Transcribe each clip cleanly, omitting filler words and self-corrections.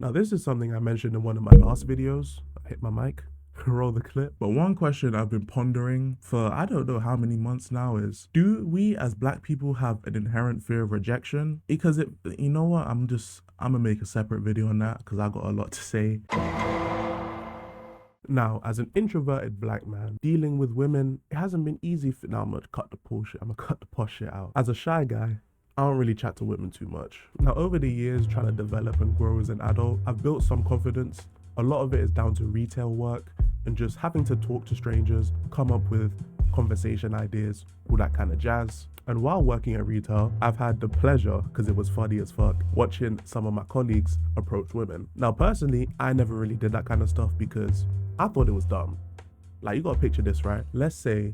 Now, this is something I mentioned in one of my last videos. I hit my mic, roll the clip. But one question I've been pondering for I don't know how many months now is, do we as black people have an inherent fear of rejection? Because you know what, I'm gonna make a separate video on that because I got a lot to say. Now, as an introverted black man, dealing with women, it hasn't been easy for now. I'm gonna cut the bullshit. I'm gonna cut the posh shit out. As a shy guy, I don't really chat to women too much. Now, over the years, trying to develop and grow as an adult, I've built some confidence. A lot of it is down to retail work and just having to talk to strangers, come up with conversation ideas, all that kind of jazz. And while working at retail, I've had the pleasure, because it was funny as fuck, watching some of my colleagues approach women. Now, personally, I never really did that kind of stuff because I thought it was dumb. Like, you gotta picture this, right? Let's say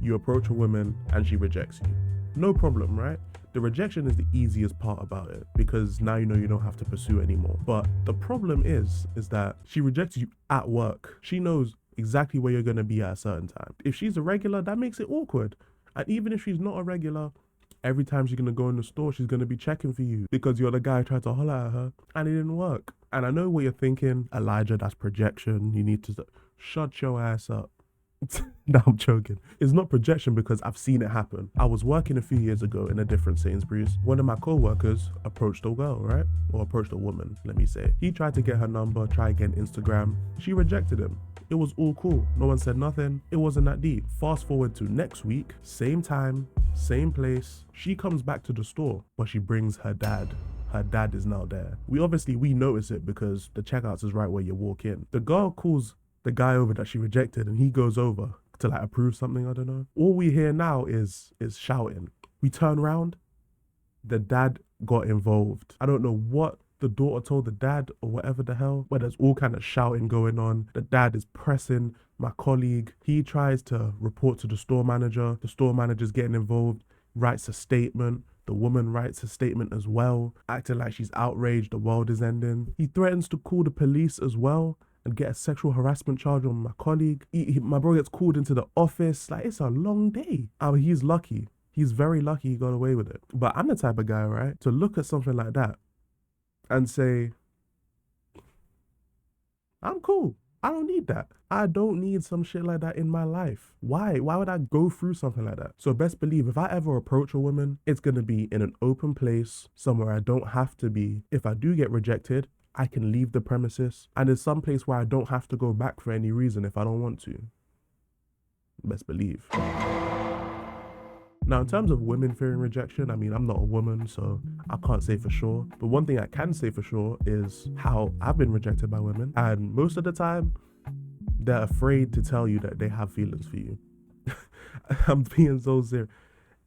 you approach a woman and she rejects you. No problem, right? The rejection is the easiest part about it because now you know you don't have to pursue anymore. But the problem is that she rejects you at work. She knows exactly where you're gonna be at a certain time. If she's a regular, that makes it awkward. And even if she's not a regular, every time she's gonna go in the store, she's gonna be checking for you because you're the guy who tried to holler at her and it didn't work. And I know what you're thinking, Elijah, that's projection. You need to shut your ass up. No, I'm joking. It's not projection because I've seen it happen. I was working a few years ago in a different Sainsbury's. One of my co-workers approached a girl, right? Or approached a woman, let me say. He tried to get her number, try again Instagram. She rejected him. It was all cool. No one said nothing. It wasn't that deep. Fast forward to next week, same time, same place. She comes back to the store, but she brings her dad. Her dad is now there. We notice it because the checkouts is right where you walk in. The girl calls the guy over that she rejected and he goes over to like approve something, I don't know. All we hear now is shouting. We turn around, the dad got involved. I don't know what the daughter told the dad or whatever the hell, but there's all kind of shouting going on. The dad is pressing my colleague. He tries to report to the store manager. The store manager's getting involved, writes a statement. The woman writes a statement as well, acting like she's outraged, the world is ending. He threatens to call the police as well and get a sexual harassment charge on my colleague. My bro gets called into the office. Like, it's a long day. I mean, he's lucky. He's very lucky he got away with it. But I'm the type of guy, right, to look at something like that and say, I'm cool. I don't need that. I don't need some shit like that in my life. Why? Why would I go through something like that? So best believe if I ever approach a woman, it's going to be in an open place, somewhere I don't have to be. If I do get rejected, I can leave the premises. And it's some place where I don't have to go back for any reason if I don't want to. Best believe. Now, in terms of women fearing rejection, I mean, I'm not a woman, so I can't say for sure. But one thing I can say for sure is how I've been rejected by women. And most of the time, they're afraid to tell you that they have feelings for you. I'm being so serious.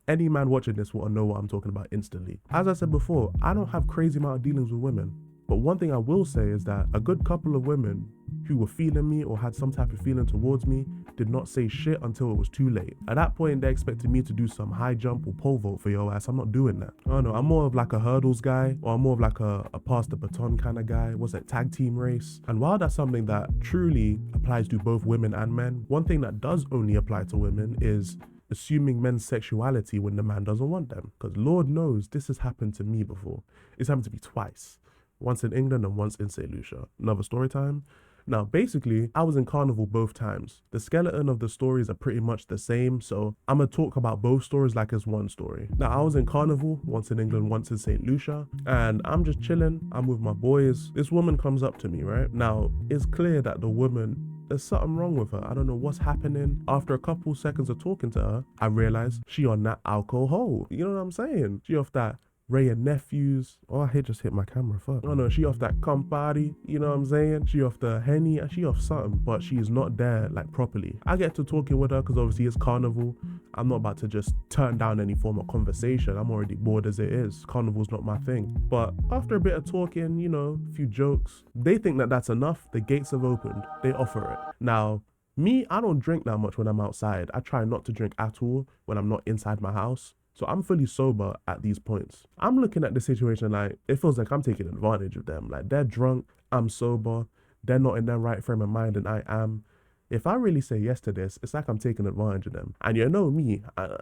Any man watching this will know what I'm talking about instantly. As I said before, I don't have crazy amount of dealings with women. But one thing I will say is that a good couple of women who were feeling me or had some type of feeling towards me did not say shit until it was too late. At that point, they expected me to do some high jump or pole vault for your ass. I'm not doing that. I don't know. I'm more of like a hurdles guy, or I'm more of like a pass the baton kind of guy. What's that, tag team race? And while that's something that truly applies to both women and men, one thing that does only apply to women is assuming men's sexuality when the man doesn't want them. Because Lord knows this has happened to me before. It's happened to me twice. Once in England and once in St. Lucia. Another story time. Now, basically, I was in Carnival both times. The skeleton of the stories are pretty much the same, so I'm gonna talk about both stories like it's one story. Now, I was in Carnival, once in England, once in St. Lucia, and I'm just chilling. I'm with my boys. This woman comes up to me, right? Now, it's clear that the woman, there's something wrong with her. I don't know what's happening. After a couple seconds of talking to her, I realized she on that alcohol. You know what I'm saying? She off that Ray and Nephews. Oh, I just hit my camera, fuck. Oh no, she off that Campari, you know what I'm saying? She off the Henny, she off something, but she's not there like properly. I get to talking with her because obviously it's Carnival. I'm not about to just turn down any form of conversation. I'm already bored as it is. Carnival's not my thing. But after a bit of talking, you know, a few jokes, they think that that's enough. The gates have opened. They offer it. Now, me, I don't drink that much when I'm outside. I try not to drink at all when I'm not inside my house. So I'm fully sober at these points. I'm looking at the situation like, it feels like I'm taking advantage of them. Like, they're drunk, I'm sober, they're not in their right frame of mind and I am. If I really say yes to this, it's like I'm taking advantage of them. And you know me, I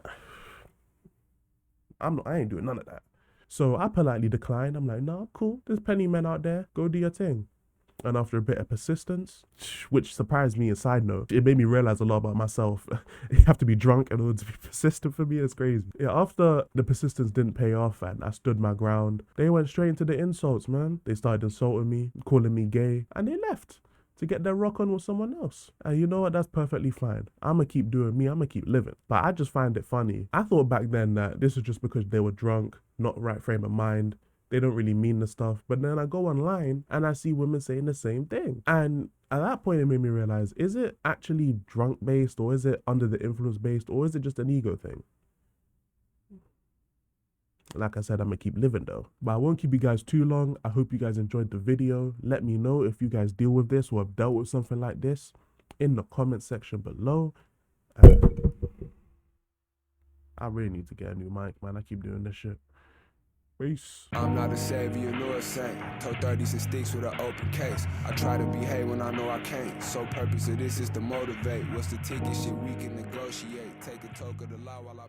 ain't doing none of that. So I politely declined. I'm like, nah, cool. There's plenty of men out there. Go do your thing. And after a bit of persistence, which surprised me, a side note, it made me realize a lot about myself. You have to be drunk in order to be persistent for me. It's crazy. Yeah, after the persistence didn't pay off and I stood my ground, they went straight into the insults, man. They started insulting me, calling me gay, and they left to get their rock on with someone else. And you know what? That's perfectly fine. I'ma keep doing me. I'ma keep living. But I just find it funny. I thought back then that this was just because they were drunk, not right frame of mind. They don't really mean the stuff. But then I go online and I see women saying the same thing. And at that point, it made me realize, is it actually drunk based, or is it under the influence based, or is it just an ego thing? Like I said, I'm gonna keep living though. But I won't keep you guys too long. I hope you guys enjoyed the video. Let me know if you guys deal with this or have dealt with something like this in the comment section below. I really need to get a new mic, man. I keep doing this shit. Peace. I'm not a savior nor a saint. Told 30s and sticks with an open case. I try to behave when I know I can't. So purpose of this is to motivate. What's the ticket? Shit we can negotiate. Take a toke of the law while I